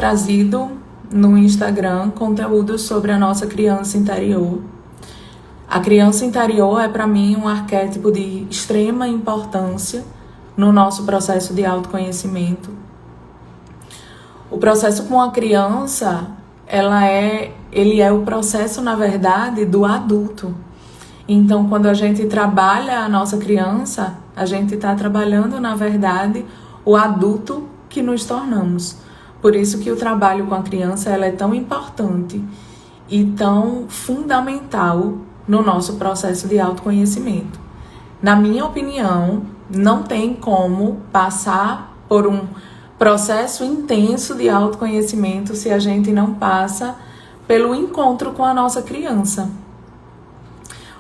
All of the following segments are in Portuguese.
trazido no Instagram conteúdo sobre a nossa criança interior. A criança interior é para mim um arquétipo de extrema importância no nosso processo de autoconhecimento. O processo com a criança, ele é o processo, na verdade, do adulto. Então, quando a gente trabalha a nossa criança, a gente está trabalhando, na verdade, o adulto que nos tornamos. Por isso que o trabalho com a criança ela é tão importante e tão fundamental no nosso processo de autoconhecimento. Na minha opinião, não tem como passar por um processo intenso de autoconhecimento se a gente não passa pelo encontro com a nossa criança.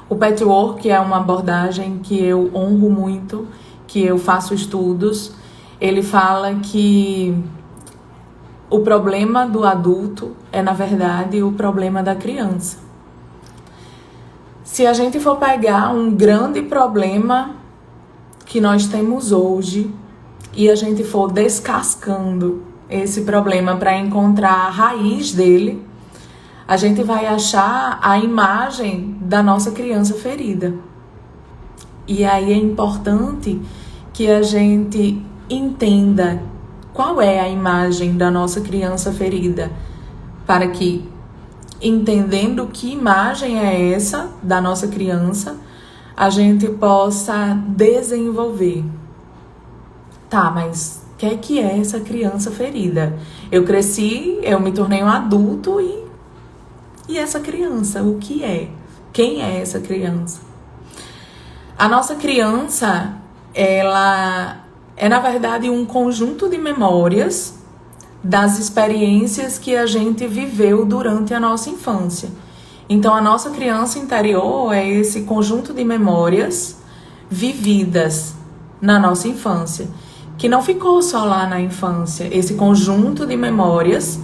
O Patchwork é uma abordagem que eu honro muito, que eu faço estudos. Ele fala que o problema do adulto é, na verdade, o problema da criança. Se a gente for pegar um grande problema que nós temos hoje e a gente for descascando esse problema para encontrar a raiz dele, a gente vai achar a imagem da nossa criança ferida. E aí é importante que a gente entenda qual é a imagem da nossa criança ferida, para que, entendendo que imagem é essa da nossa criança, a gente possa desenvolver. Tá, mas o que é essa criança ferida? Eu cresci, eu me tornei um adulto e essa criança, o que é? Quem é essa criança? A nossa criança, ela é, na verdade, um conjunto de memórias das experiências que a gente viveu durante a nossa infância. Então, a nossa criança interior é esse conjunto de memórias vividas na nossa infância, que não ficou só lá na infância. Esse conjunto de memórias,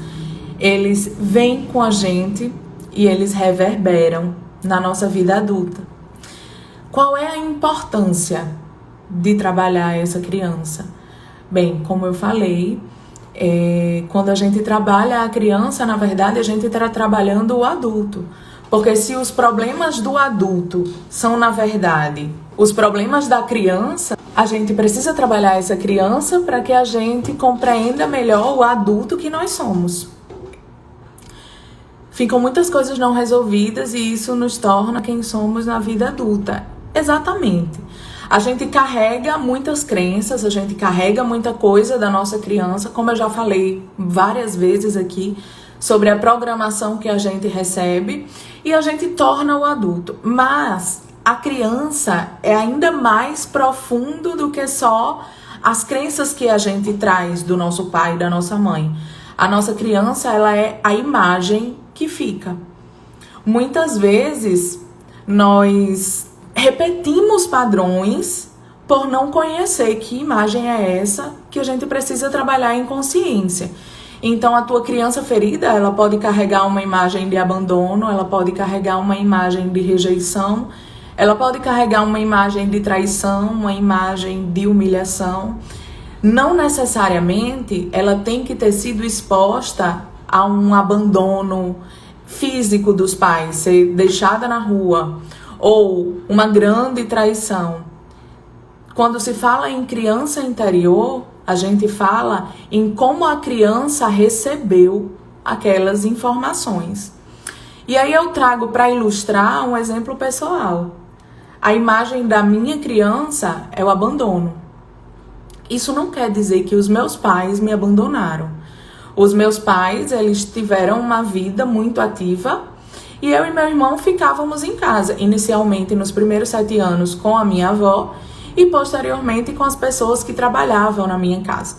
eles vêm com a gente e eles reverberam na nossa vida adulta. Qual é a importância de trabalhar essa criança? Bem, como eu falei, quando a gente trabalha a criança, na verdade, a gente está trabalhando o adulto. Porque se os problemas do adulto são, na verdade, os problemas da criança, a gente precisa trabalhar essa criança para que a gente compreenda melhor o adulto que nós somos. Ficam muitas coisas não resolvidas e isso nos torna quem somos na vida adulta. Exatamente. A gente carrega muitas crenças, a gente carrega muita coisa da nossa criança, como eu já falei várias vezes aqui, sobre a programação que a gente recebe e a gente torna o adulto. Mas a criança é ainda mais profundo do que só as crenças que a gente traz do nosso pai e da nossa mãe. A nossa criança, ela é a imagem que fica. Muitas vezes nós repetimos padrões por não conhecer que imagem é essa que a gente precisa trabalhar em consciência. Então, a tua criança ferida, ela pode carregar uma imagem de abandono, ela pode carregar uma imagem de rejeição, ela pode carregar uma imagem de traição, uma imagem de humilhação. Não necessariamente ela tem que ter sido exposta a um abandono físico dos pais, ser deixada na rua, ou uma grande traição. Quando se fala em criança interior, a gente fala em como a criança recebeu aquelas informações. E aí eu trago para ilustrar um exemplo pessoal. A imagem da minha criança é o abandono. Isso não quer dizer que os meus pais me abandonaram. Os meus pais, eles tiveram uma vida muito ativa e eu e meu irmão ficávamos em casa, inicialmente nos primeiros 7 anos com a minha avó e posteriormente com as pessoas que trabalhavam na minha casa.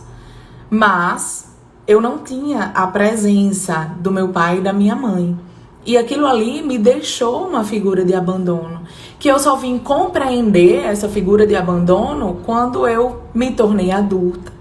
Mas eu não tinha a presença do meu pai e da minha mãe. E aquilo ali me deixou uma figura de abandono, que eu só vim compreender essa figura de abandono quando eu me tornei adulta,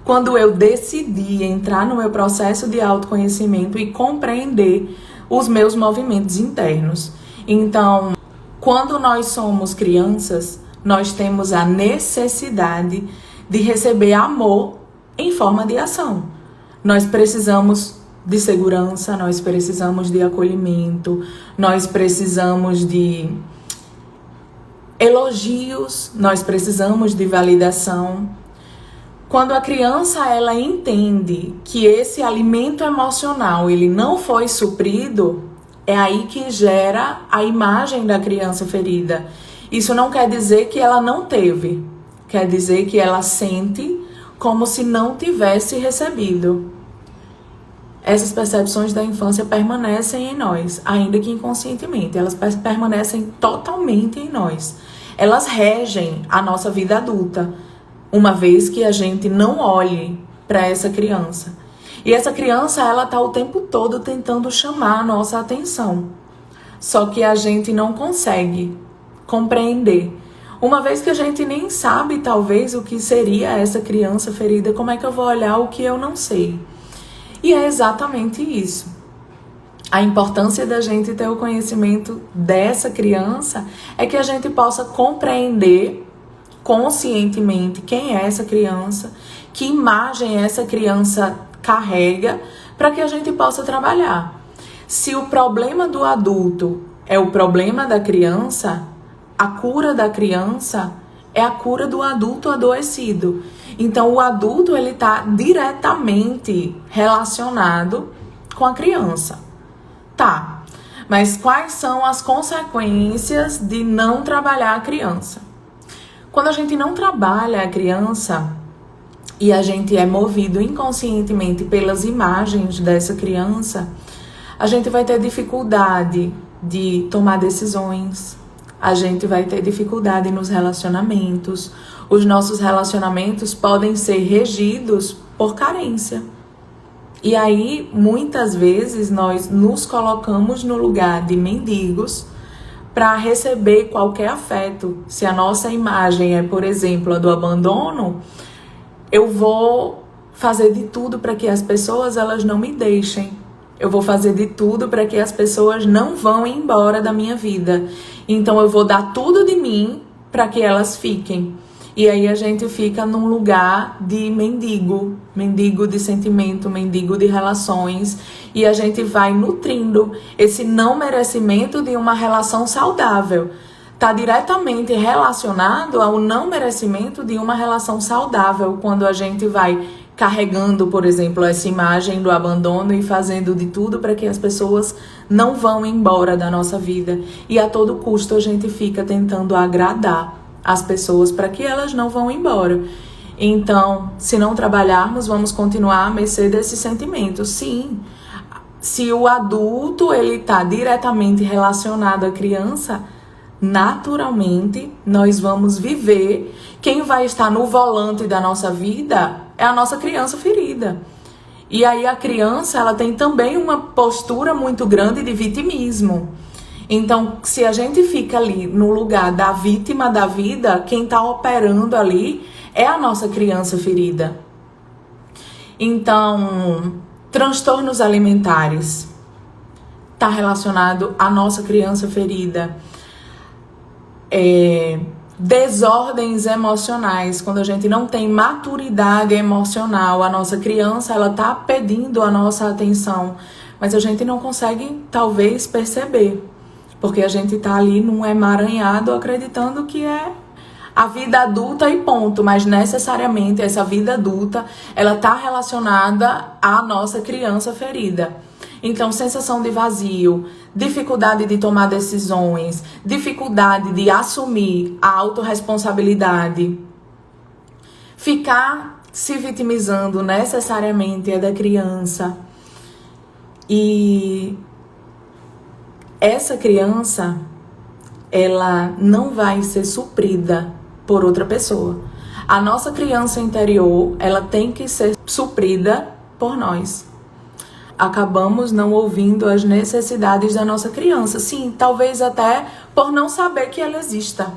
quando eu decidi entrar no meu processo de autoconhecimento e compreender os meus movimentos internos. Então, quando nós somos crianças, nós temos a necessidade de receber amor em forma de ação. Nós precisamos de segurança, nós precisamos de acolhimento, nós precisamos de elogios, nós precisamos de validação. Quando a criança ela entende que esse alimento emocional ele não foi suprido, é aí que gera a imagem da criança ferida. Isso não quer dizer que ela não teve, quer dizer que ela sente como se não tivesse recebido. Essas percepções da infância permanecem em nós, ainda que inconscientemente. Elas permanecem totalmente em nós. Elas regem a nossa vida adulta, uma vez que a gente não olhe para essa criança. E essa criança, ela está o tempo todo tentando chamar a nossa atenção. Só que a gente não consegue compreender. Uma vez que a gente nem sabe, talvez, o que seria essa criança ferida, como é que eu vou olhar o que eu não sei? E é exatamente isso. A importância da gente ter o conhecimento dessa criança é que a gente possa compreender conscientemente quem é essa criança, que imagem essa criança carrega, para que a gente possa trabalhar. Se o problema do adulto é o problema da criança, a cura da criança é a cura do adulto adoecido. Então, o adulto ele está diretamente relacionado com a criança. Tá, mas quais são as consequências de não trabalhar a criança? Quando a gente não trabalha a criança e a gente é movido inconscientemente pelas imagens dessa criança, a gente vai ter dificuldade de tomar decisões, a gente vai ter dificuldade nos relacionamentos. Os nossos relacionamentos podem ser regidos por carência. E aí, muitas vezes, nós nos colocamos no lugar de mendigos para receber qualquer afeto. Se a nossa imagem é, por exemplo, a do abandono, eu vou fazer de tudo para que as pessoas elas não me deixem. Eu vou fazer de tudo para que as pessoas não vão embora da minha vida. Então eu vou dar tudo de mim para que elas fiquem. E aí a gente fica num lugar de mendigo, mendigo de sentimento, mendigo de relações. E a gente vai nutrindo esse não merecimento de uma relação saudável. Está diretamente relacionado ao não merecimento de uma relação saudável quando a gente vai carregando, por exemplo, essa imagem do abandono e fazendo de tudo para que as pessoas não vão embora da nossa vida. E a todo custo a gente fica tentando agradar as pessoas para que elas não vão embora. Então, se não trabalharmos, vamos continuar à mercê desses sentimentos. Sim, se o adulto ele está diretamente relacionado à criança, naturalmente nós vamos viver. Quem vai estar no volante da nossa vida é a nossa criança ferida. E aí a criança ela tem também uma postura muito grande de vitimismo. Então, se a gente fica ali no lugar da vítima da vida, quem está operando ali é a nossa criança ferida. Então, transtornos alimentares está relacionado à nossa criança ferida. Desordens emocionais, quando a gente não tem maturidade emocional, a nossa criança ela tá pedindo a nossa atenção, mas a gente não consegue talvez perceber, porque a gente tá ali num emaranhado acreditando que é a vida adulta e ponto, mas necessariamente essa vida adulta ela tá relacionada à nossa criança ferida. Então, sensação de vazio, dificuldade de tomar decisões, dificuldade de assumir a autorresponsabilidade. Ficar se vitimizando necessariamente é da criança. E essa criança, ela não vai ser suprida por outra pessoa. A nossa criança interior, ela tem que ser suprida por nós. Acabamos não ouvindo as necessidades da nossa criança. Sim, talvez até por não saber que ela exista.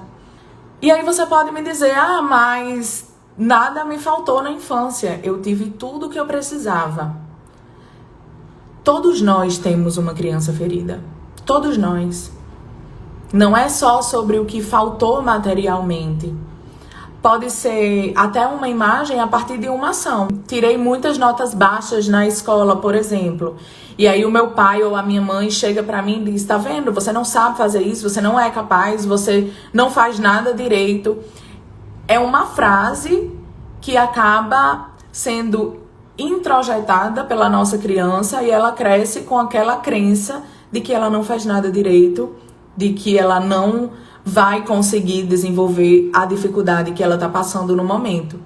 E aí você pode me dizer, mas nada me faltou na infância. Eu tive tudo o que eu precisava. Todos nós temos uma criança ferida. Todos nós. Não é só sobre o que faltou materialmente. pode ser até uma imagem a partir de uma ação. Tirei muitas notas baixas na escola, por exemplo. E aí o meu pai ou a minha mãe chega pra mim e diz: tá vendo? Você não sabe fazer isso, você não é capaz, você não faz nada direito. É uma frase que acaba sendo introjetada pela nossa criança e ela cresce com aquela crença de que ela não faz nada direito, de que ela não vai conseguir desenvolver a dificuldade que ela está passando no momento.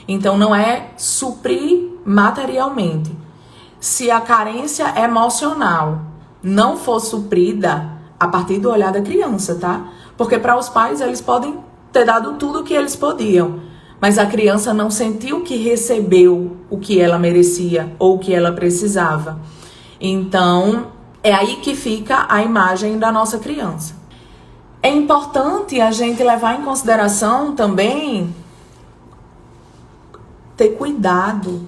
Então não é suprir materialmente. Se a carência emocional não for suprida a partir do olhar da criança, tá? Porque para os pais eles podem ter dado tudo o que eles podiam, mas a criança não sentiu que recebeu o que ela merecia ou o que ela precisava. Então é aí que fica a imagem da nossa criança. É importante a gente levar em consideração também ter cuidado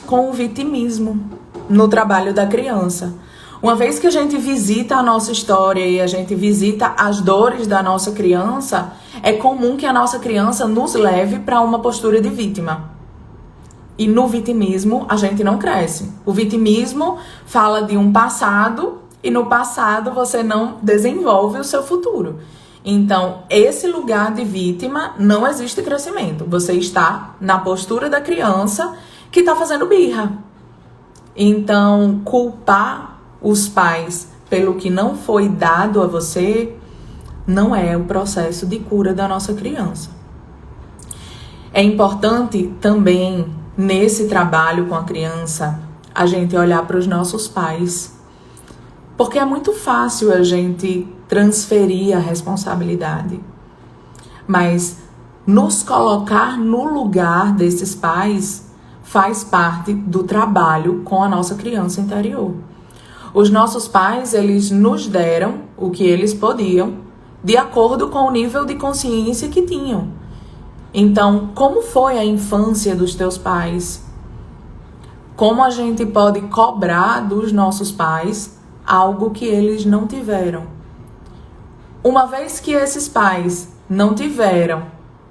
com o vitimismo no trabalho da criança. Uma vez que a gente visita a nossa história e a gente visita as dores da nossa criança, é comum que a nossa criança nos leve para uma postura de vítima. E no vitimismo a gente não cresce. O vitimismo fala de um passado e no passado você não desenvolve o seu futuro. Então, esse lugar de vítima não existe crescimento. Você está na postura da criança que está fazendo birra. Então, culpar os pais pelo que não foi dado a você não é o processo de cura da nossa criança. É importante também, nesse trabalho com a criança, a gente olhar para os nossos pais. Porque é muito fácil a gente transferir a responsabilidade. Mas nos colocar no lugar desses pais faz parte do trabalho com a nossa criança interior. Os nossos pais, eles nos deram o que eles podiam, de acordo com o nível de consciência que tinham. Então, como foi a infância dos teus pais? Como a gente pode cobrar dos nossos pais algo que eles não tiveram? Uma vez que esses pais não tiveram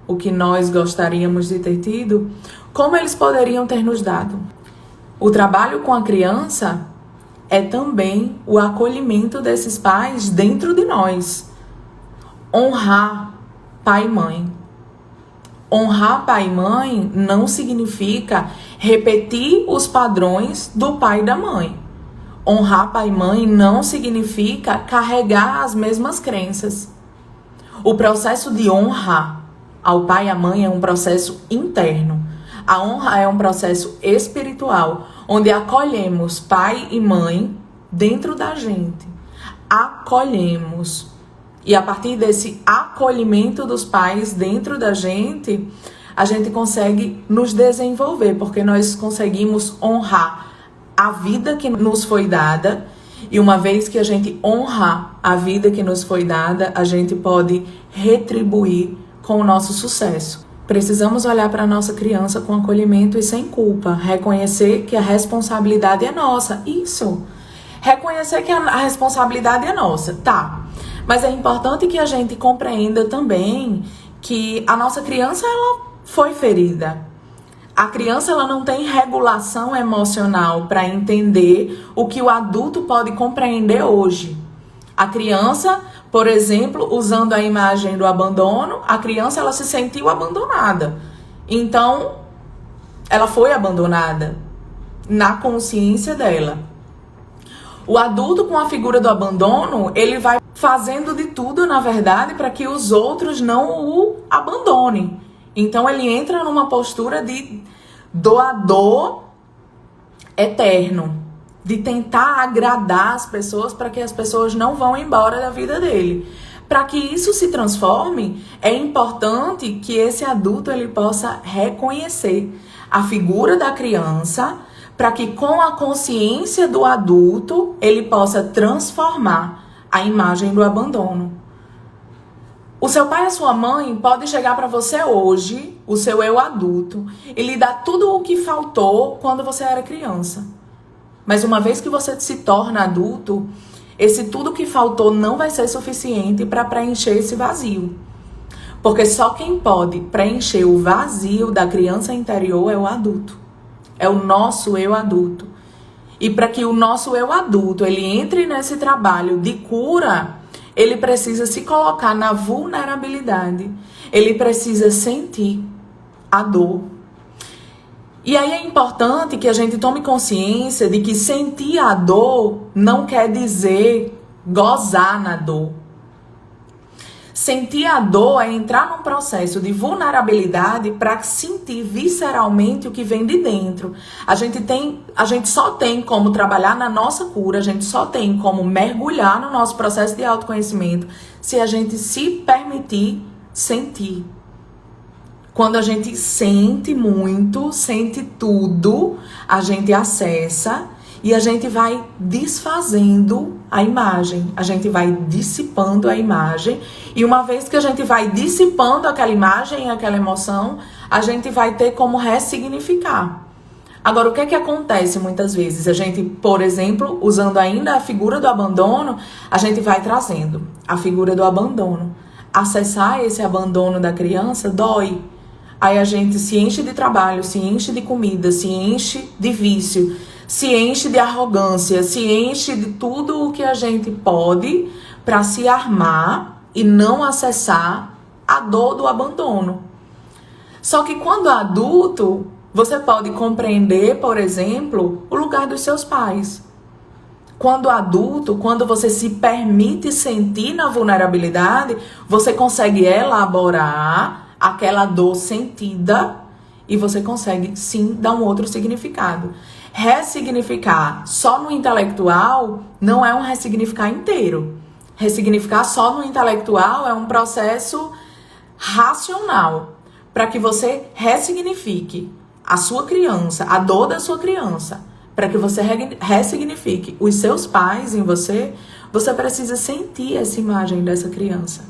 o que nós gostaríamos de ter tido, como eles poderiam ter nos dado? O trabalho com a criança é também o acolhimento desses pais dentro de nós. Honrar pai e mãe. Honrar pai e mãe não significa repetir os padrões do pai e da mãe. Honrar pai e mãe não significa carregar as mesmas crenças. O processo de honra ao pai e à mãe é um processo interno. A honra é um processo espiritual, onde acolhemos pai e mãe dentro da gente. Acolhemos. E a partir desse acolhimento dos pais dentro da gente, a gente consegue nos desenvolver, porque nós conseguimos honrar a vida que nos foi dada. E uma vez que a gente honra a vida que nos foi dada, a gente pode retribuir com o nosso sucesso. Precisamos olhar para a nossa criança com acolhimento e sem culpa. Reconhecer que a responsabilidade é nossa. Isso. Reconhecer que a responsabilidade é nossa. Tá. Mas é importante que a gente compreenda também que a nossa criança, ela foi ferida. A criança, ela não tem regulação emocional para entender o que o adulto pode compreender hoje. A criança, por exemplo, usando a imagem do abandono, a criança, ela se sentiu abandonada. Então, ela foi abandonada na consciência dela. O adulto, com a figura do abandono, ele vai fazendo de tudo, na verdade, para que os outros não o abandonem. Então, ele entra numa postura de doador eterno, de tentar agradar as pessoas para que as pessoas não vão embora da vida dele. Para que isso se transforme, é importante que esse adulto ele possa reconhecer a figura da criança, para que com a consciência do adulto ele possa transformar a imagem do abandono. O seu pai e a sua mãe podem chegar para você hoje, o seu eu adulto, e lhe dar tudo o que faltou quando você era criança. Mas uma vez que você se torna adulto, esse tudo que faltou não vai ser suficiente para preencher esse vazio. Porque só quem pode preencher o vazio da criança interior é o adulto. É o nosso eu adulto. E para que o nosso eu adulto ele entre nesse trabalho de cura, ele precisa se colocar na vulnerabilidade. Ele precisa sentir a dor. E aí é importante que a gente tome consciência de que sentir a dor não quer dizer gozar na dor. Sentir a dor é entrar num processo de vulnerabilidade para sentir visceralmente o que vem de dentro. A gente só tem como trabalhar na nossa cura, a gente só tem como mergulhar no nosso processo de autoconhecimento se a gente se permitir sentir. Quando a gente sente muito, sente tudo, a gente acessa e a gente vai desfazendo a imagem, a gente vai dissipando a imagem. E uma vez que a gente vai dissipando aquela imagem, aquela emoção, a gente vai ter como ressignificar. Agora, o que é que acontece muitas vezes? A gente, por exemplo, usando ainda a figura do abandono, a gente vai trazendo a figura do abandono. Acessar esse abandono da criança dói. Aí a gente se enche de trabalho, se enche de comida, se enche de vício, se enche de arrogância, se enche de tudo o que a gente pode para se armar e não acessar a dor do abandono. Só que quando adulto, você pode compreender, por exemplo, o lugar dos seus pais. Quando adulto, quando você se permite sentir na vulnerabilidade, você consegue elaborar aquela dor sentida e você consegue, sim, dar um outro significado. Ressignificar só no intelectual não é um ressignificar inteiro. Ressignificar só no intelectual é um processo racional para que você ressignifique a sua criança, a dor da sua criança. Para que você ressignifique os seus pais em você, você precisa sentir essa imagem dessa criança.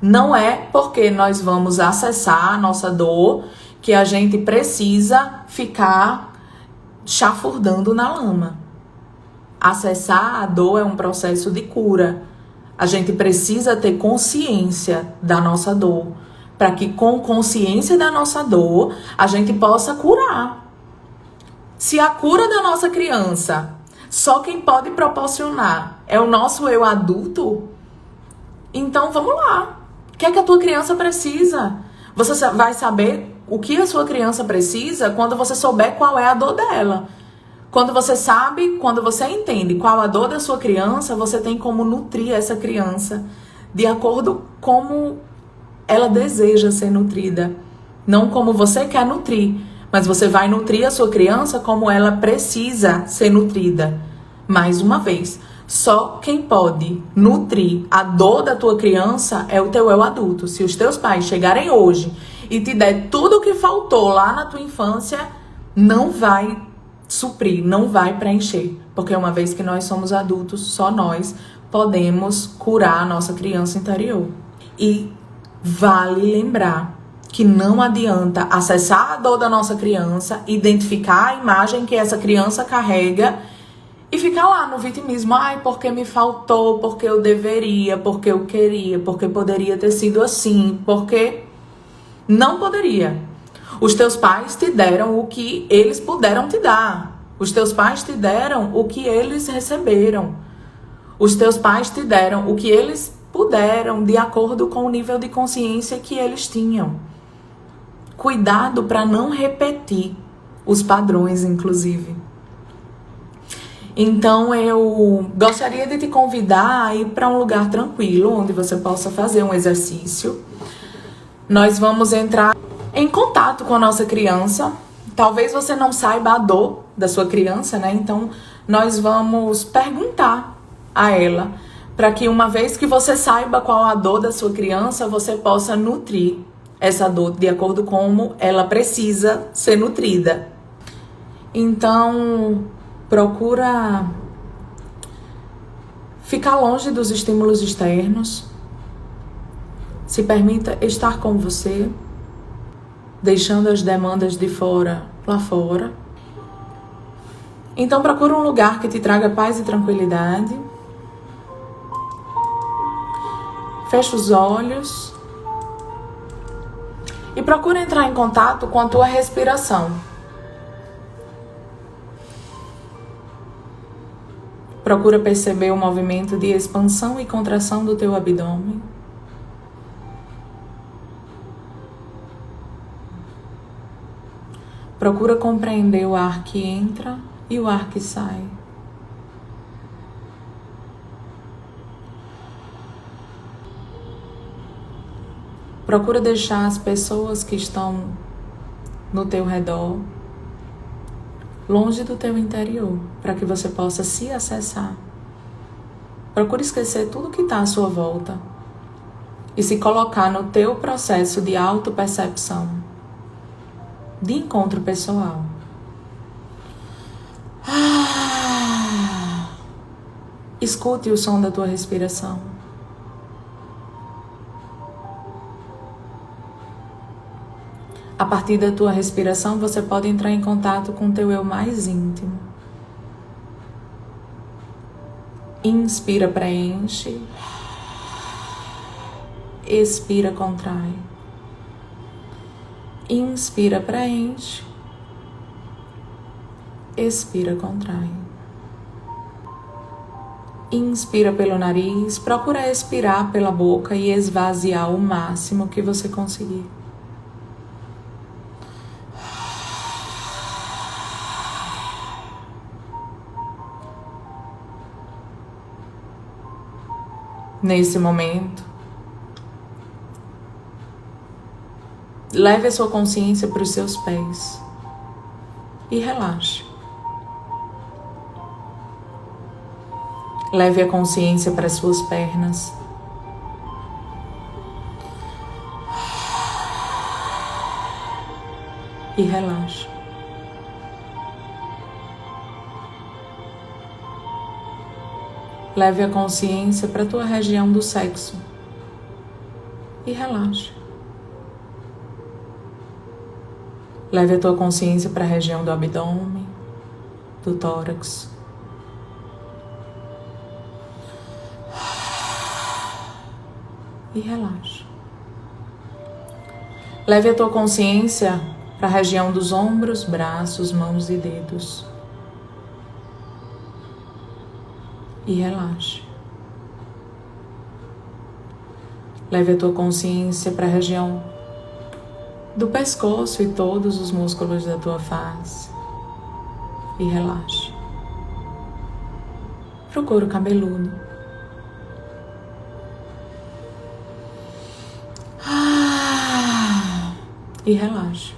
Não é porque nós vamos acessar a nossa dor que a gente precisa ficar chafurdando na lama. Acessar a dor é um processo de cura. A gente precisa ter consciência da nossa dor, para que com consciência da nossa dor, a gente possa curar. Se a cura da nossa criança, só quem pode proporcionar é o nosso eu adulto, então vamos lá. O que é que a tua criança precisa? Você vai saber o que a sua criança precisa quando você souber qual é a dor dela. Quando você sabe, quando você entende qual a dor da sua criança, você tem como nutrir essa criança de acordo com como ela deseja ser nutrida. Não como você quer nutrir, mas você vai nutrir a sua criança como ela precisa ser nutrida. Mais uma vez, só quem pode nutrir a dor da tua criança é o teu eu adulto. Se os teus pais chegarem hoje e te der tudo o que faltou lá na tua infância, não vai suprir, não vai preencher. Porque uma vez que nós somos adultos, só nós podemos curar a nossa criança interior. E vale lembrar que não adianta acessar a dor da nossa criança, identificar a imagem que essa criança carrega e ficar lá no vitimismo. Ai, porque me faltou, porque eu deveria, porque eu queria, porque poderia ter sido assim, porque não poderia. Os teus pais te deram o que eles puderam te dar. Os teus pais te deram o que eles receberam. Os teus pais te deram o que eles puderam, de acordo com o nível de consciência que eles tinham. Cuidado para não repetir os padrões, inclusive. Então, eu gostaria de te convidar a ir para um lugar tranquilo, onde você possa fazer um exercício. Nós vamos entrar em contato com a nossa criança. Talvez você não saiba a dor da sua criança, né? Então, nós vamos perguntar a ela, para que uma vez que você saiba qual a dor da sua criança, você possa nutrir essa dor de acordo com como ela precisa ser nutrida. Então, procura ficar longe dos estímulos externos. Se permita estar com você, deixando as demandas de fora lá fora. Então procura um lugar que te traga paz e tranquilidade. Fecha os olhos e procura entrar em contato com a tua respiração. Procura perceber o movimento de expansão e contração do teu abdômen. Procura compreender o ar que entra e o ar que sai. Procura deixar as pessoas que estão no teu redor longe do teu interior, para que você possa se acessar. Procura esquecer tudo que está à sua volta e se colocar no teu processo de autopercepção, de encontro pessoal. Escute o som da tua respiração. A partir da tua respiração, você pode entrar em contato com o teu eu mais íntimo. Inspira, preenche. Expira, contrai. Inspira, preenche. Expira, contrai. Inspira pelo nariz. Procura expirar pela boca e esvaziar o máximo que você conseguir. Nesse momento, leve a sua consciência para os seus pés e relaxe. Leve a consciência para as suas pernas. E relaxe. Leve a consciência para a tua região do sexo e relaxe. Leve a tua consciência para a região do abdômen, do tórax. E relaxe. Leve a tua consciência para a região dos ombros, braços, mãos e dedos. E relaxe. Leve a tua consciência para a região do pescoço e todos os músculos da tua face. E relaxe. Pro couro cabeludo. E relaxe.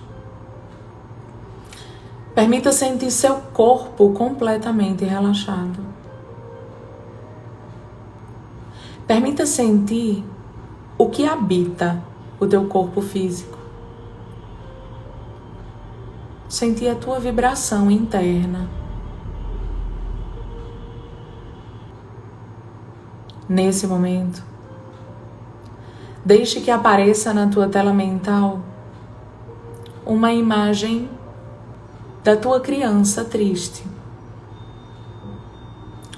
Permita sentir seu corpo completamente relaxado. Permita sentir o que habita o teu corpo físico. Sentir a tua vibração interna. Nesse momento, deixe que apareça na tua tela mental uma imagem da tua criança triste.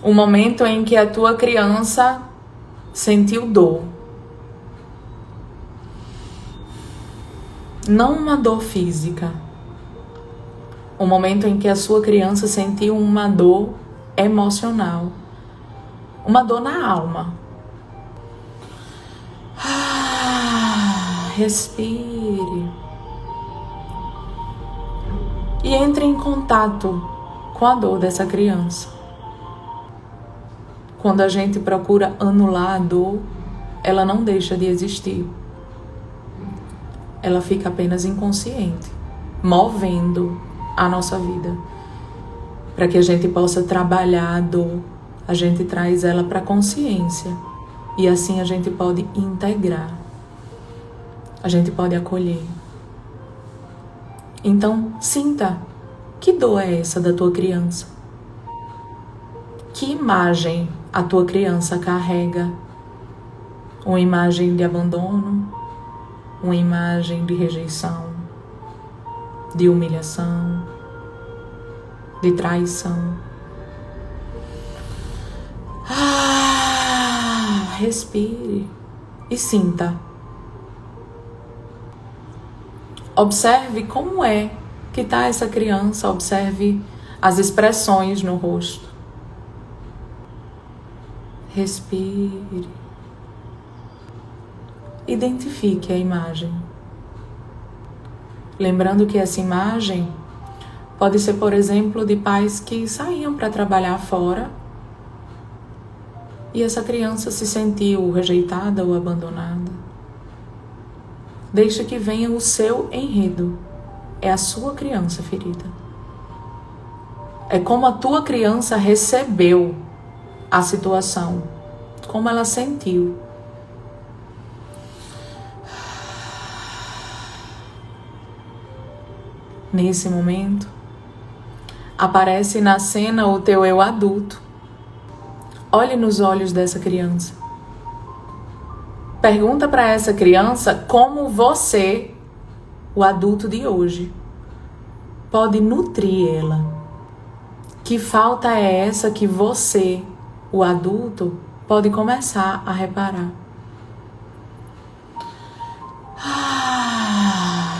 Um momento em que a tua criança sentiu dor. Não uma dor física. Um momento em que a sua criança sentiu uma dor emocional. Uma dor na alma. Respire. E entre em contato com a dor dessa criança. Quando a gente procura anular a dor, ela não deixa de existir. Ela fica apenas inconsciente, movendo a nossa vida. Para que a gente possa trabalhar a dor, a gente traz ela para a consciência. E assim a gente pode integrar. A gente pode acolher. Então, sinta, que dor é essa da tua criança? Que imagem a tua criança carrega? Uma imagem de abandono? Uma imagem de rejeição? De humilhação? De traição? Respire e sinta. Observe como é que está essa criança, observe as expressões no rosto. Respire. Identifique a imagem. Lembrando que essa imagem pode ser, por exemplo, de pais que saíam para trabalhar fora e essa criança se sentiu rejeitada ou abandonada. Deixe que venha o seu enredo. É a sua criança ferida. É como a tua criança recebeu a situação, como ela sentiu. Nesse momento, aparece na cena o teu eu adulto. Olhe nos olhos dessa criança. Pergunta para essa criança como você, o adulto de hoje, pode nutrir ela. Que falta é essa que você, o adulto, pode começar a reparar?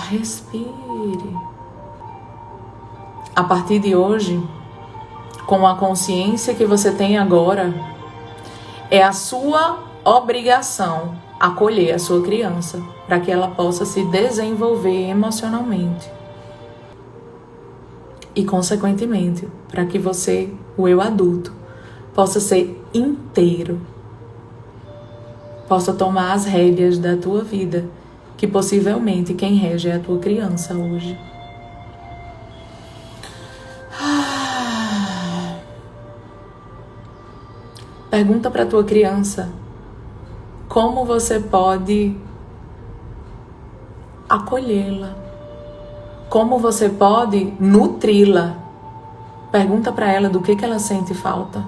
Respire. A partir de hoje, com a consciência que você tem agora, é a sua obrigação acolher a sua criança para que ela possa se desenvolver emocionalmente. E, consequentemente, para que você, o eu adulto, possa ser inteiro, possa tomar as rédeas da tua vida, que possivelmente quem rege é a tua criança hoje. Pergunta para a tua criança como você pode acolhê-la, como você pode nutri-la. Pergunta para ela do que ela sente falta,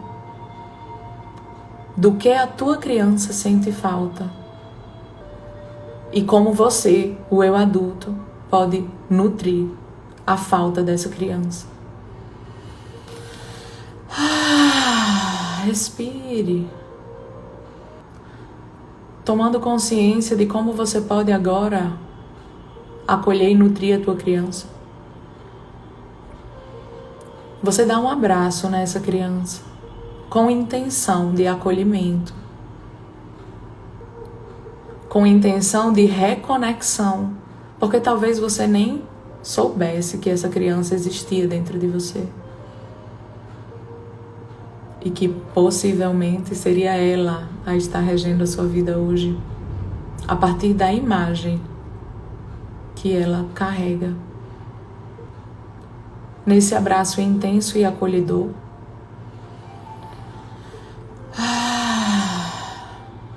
do que a tua criança sente falta e como você, o eu adulto, pode nutrir a falta dessa criança. Respire, tomando consciência de como você pode agora acolher e nutrir a tua criança. Você dá um abraço nessa criança, com intenção de acolhimento, com intenção de reconexão, porque talvez você nem soubesse que essa criança existia dentro de você. E que possivelmente seria ela a estar regendo a sua vida hoje, a partir da imagem que ela carrega. Nesse abraço intenso e acolhedor,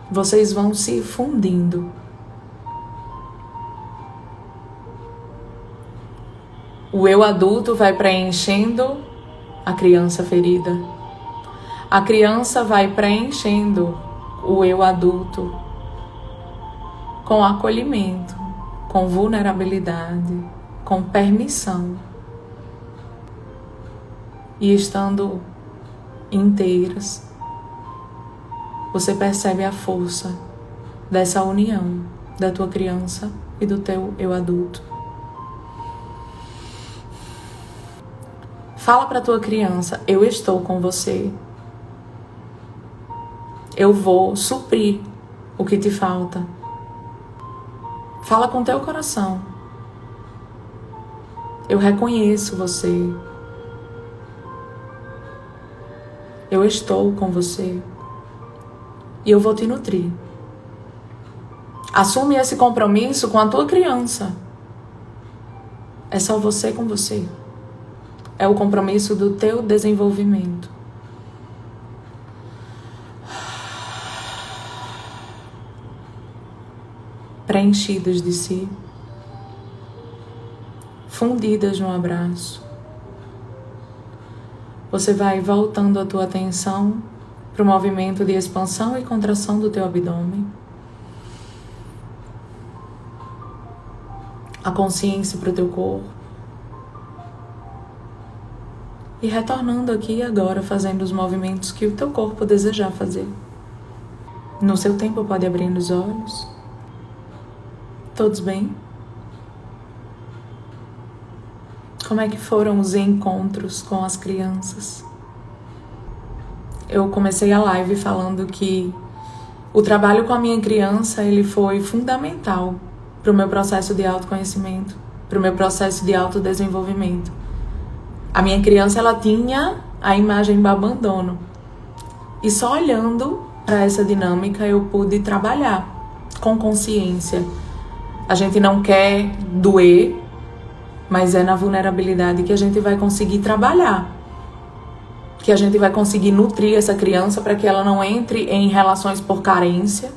vocês vão se fundindo. O eu adulto vai preenchendo a criança ferida. A criança vai preenchendo o eu adulto com acolhimento, com vulnerabilidade, com permissão. E estando inteiras, você percebe a força dessa união da tua criança e do teu eu adulto. Fala para tua criança: eu estou com você. Eu vou suprir o que te falta. Fala com teu coração: eu reconheço você. Eu estou com você. E eu vou te nutrir. Assume esse compromisso com a tua criança. É só você com você. É o compromisso do teu desenvolvimento. Preenchidas de si, fundidas no abraço, você vai voltando a tua atenção para o movimento de expansão e contração do teu abdômen, a consciência para o teu corpo, e retornando aqui agora, fazendo os movimentos que o teu corpo desejar fazer. No seu tempo pode abrir os olhos. Todos bem? Como é que foram os encontros com as crianças? Eu comecei a live falando que o trabalho com a minha criança, ele foi fundamental para o meu processo de autoconhecimento, para o meu processo de autodesenvolvimento. A minha criança, ela tinha a imagem do abandono. E só olhando para essa dinâmica eu pude trabalhar com consciência. A gente não quer doer, mas é na vulnerabilidade que a gente vai conseguir trabalhar. Que a gente vai conseguir nutrir essa criança para que ela não entre em relações por carência,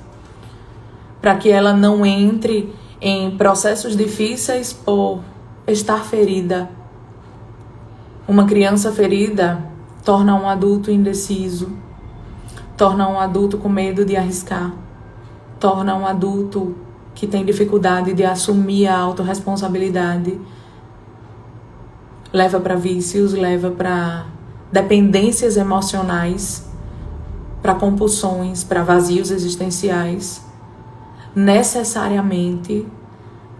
para que ela não entre em processos difíceis por estar ferida. Uma criança ferida torna um adulto indeciso, torna um adulto com medo de arriscar, torna um adulto que tem dificuldade de assumir a autorresponsabilidade, leva para vícios, leva para dependências emocionais, para compulsões, para vazios existenciais. Necessariamente,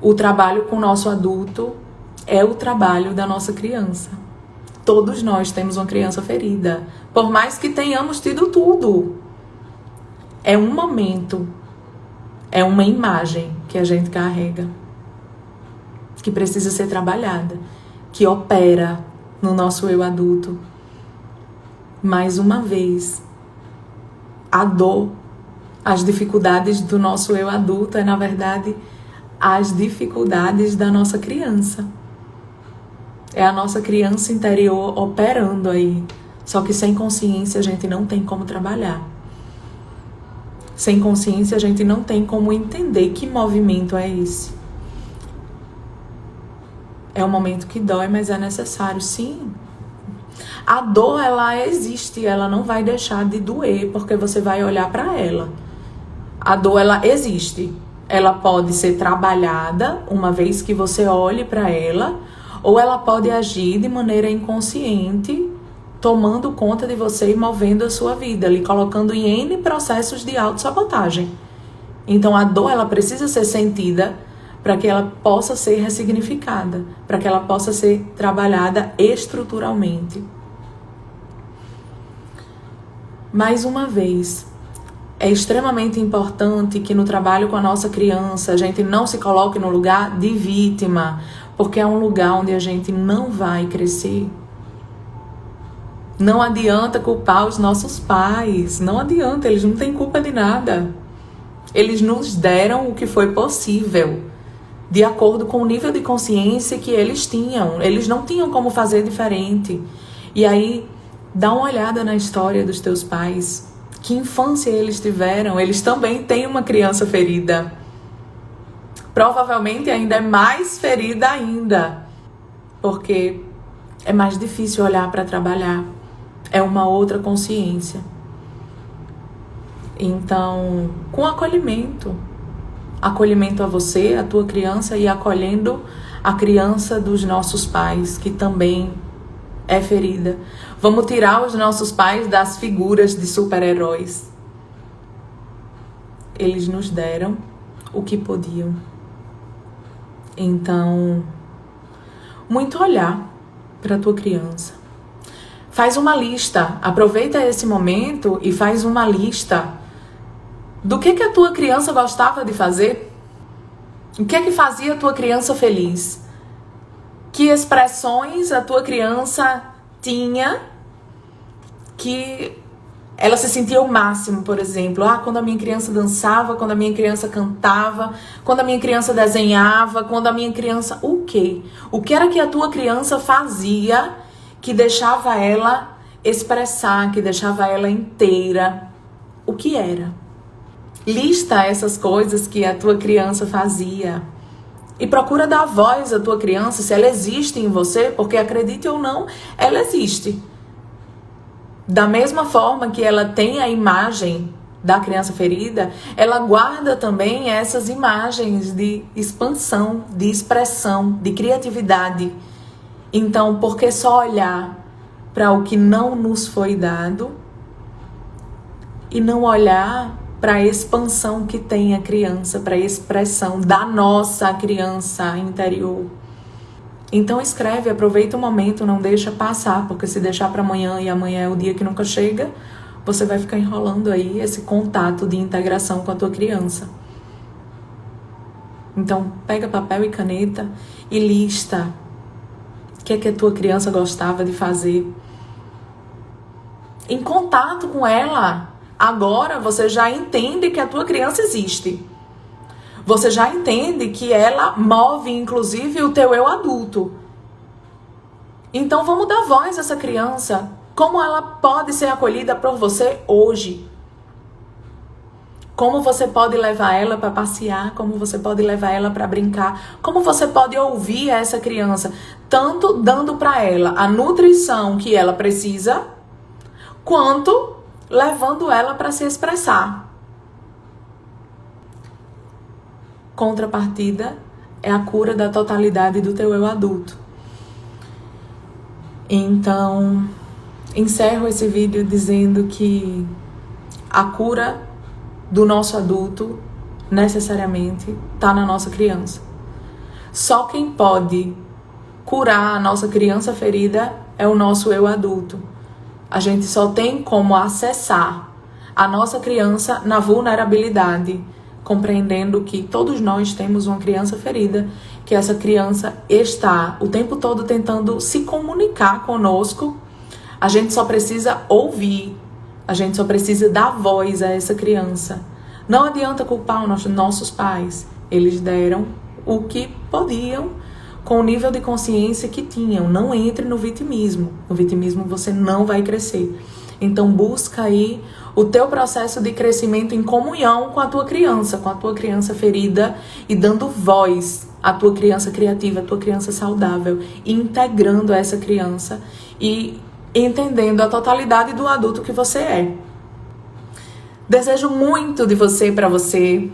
o trabalho com o nosso adulto é o trabalho da nossa criança. Todos nós temos uma criança ferida, por mais que tenhamos tido tudo. É um momento, é uma imagem que a gente carrega, que precisa ser trabalhada, que opera no nosso eu adulto. Mais uma vez, a dor, as dificuldades do nosso eu adulto é, na verdade, as dificuldades da nossa criança. É a nossa criança interior operando aí. Só que sem consciência a gente não tem como trabalhar. Sem consciência a gente não tem como entender que movimento é esse. É um momento que dói, mas é necessário, sim. A dor, ela existe, ela não vai deixar de doer, porque você vai olhar para ela. A dor, ela existe. Ela pode ser trabalhada, uma vez que você olhe para ela, ou ela pode agir de maneira inconsciente, tomando conta de você e movendo a sua vida, lhe colocando em N processos de autossabotagem. Então, a dor, ela precisa ser sentida para que ela possa ser ressignificada, para que ela possa ser trabalhada estruturalmente. Mais uma vez, é extremamente importante que no trabalho com a nossa criança a gente não se coloque no lugar de vítima, porque é um lugar onde a gente não vai crescer. Não adianta culpar os nossos pais, não adianta, eles não têm culpa de nada. Eles nos deram o que foi possível, de acordo com o nível de consciência que eles tinham. Eles não tinham como fazer diferente. E aí, dá uma olhada na história dos teus pais. Que infância eles tiveram? Eles também têm uma criança ferida. Provavelmente ainda é mais ferida ainda. Porque é mais difícil olhar para trabalhar. É uma outra consciência. Então, com acolhimento. Acolhimento a você, a tua criança, e acolhendo a criança dos nossos pais, que também é ferida. Vamos tirar os nossos pais das figuras de super-heróis. Eles nos deram o que podiam. Então, muito olhar para a tua criança. Faz uma lista, aproveita esse momento e faz uma lista do que a tua criança gostava de fazer. O que é que fazia a tua criança feliz? Que expressões a tua criança tinha que ela se sentia o máximo, por exemplo. Quando a minha criança dançava, quando a minha criança cantava, quando a minha criança desenhava, quando a minha criança... O quê? O que era que a tua criança fazia que deixava ela expressar, que deixava ela inteira? O que era? Lista essas coisas que a tua criança fazia. E procura dar voz à tua criança, se ela existe em você, porque acredite ou não, ela existe. Da mesma forma que ela tem a imagem da criança ferida, ela guarda também essas imagens de expansão, de expressão, de criatividade. Então, por que só olhar para o que não nos foi dado e não olhar para a expansão que tem a criança, para a expressão da nossa criança interior. Então escreve, aproveita o momento, não deixa passar, porque se deixar para amanhã e amanhã é o dia que nunca chega, você vai ficar enrolando aí esse contato de integração com a tua criança. Então pega papel e caneta e lista o que é que a tua criança gostava de fazer. Em contato com ela, agora você já entende que a tua criança existe. Você já entende que ela move, inclusive, o teu eu adulto. Então vamos dar voz a essa criança. Como ela pode ser acolhida por você hoje. Como você pode levar ela para passear, como você pode levar ela para brincar, como você pode ouvir essa criança, tanto dando para ela a nutrição que ela precisa, quanto levando ela para se expressar. Contrapartida é a cura da totalidade do teu eu adulto. Então, encerro esse vídeo dizendo que a cura do nosso adulto necessariamente está na nossa criança. Só quem pode curar a nossa criança ferida é o nosso eu adulto. A gente só tem como acessar a nossa criança na vulnerabilidade, compreendendo que todos nós temos uma criança ferida, que essa criança está o tempo todo tentando se comunicar conosco. A gente só precisa ouvir, a gente só precisa dar voz a essa criança. Não adianta culpar os nossos pais, eles deram o que podiam com o nível de consciência que tinham. Não entre no vitimismo, no vitimismo você não vai crescer. Então busca aí o teu processo de crescimento em comunhão com a tua criança ferida, e dando voz à tua criança criativa, à tua criança saudável, integrando essa criança e entendendo a totalidade do adulto que você é. Desejo muito de você para você,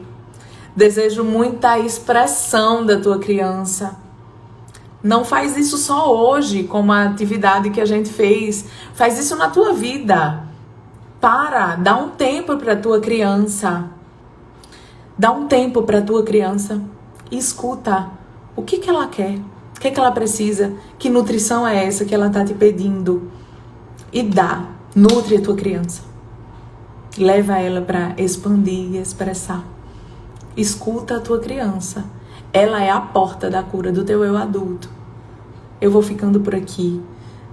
desejo muita expressão da tua criança. Não faz isso só hoje, como a atividade que a gente fez. Faz isso na tua vida. Dá um tempo para a tua criança. Dá um tempo para a tua criança. E escuta o que ela quer, o que ela precisa, que nutrição é essa que ela está te pedindo. E nutre a tua criança. Leva ela para expandir e expressar. Escuta a tua criança. Ela é a porta da cura do teu eu adulto. Eu vou ficando por aqui.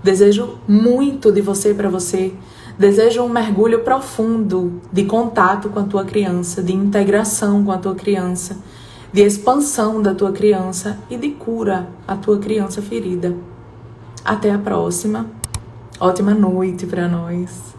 Desejo muito de você para você. Desejo um mergulho profundo de contato com a tua criança, de integração com a tua criança, de expansão da tua criança e de cura à tua criança ferida. Até a próxima. Ótima noite para nós.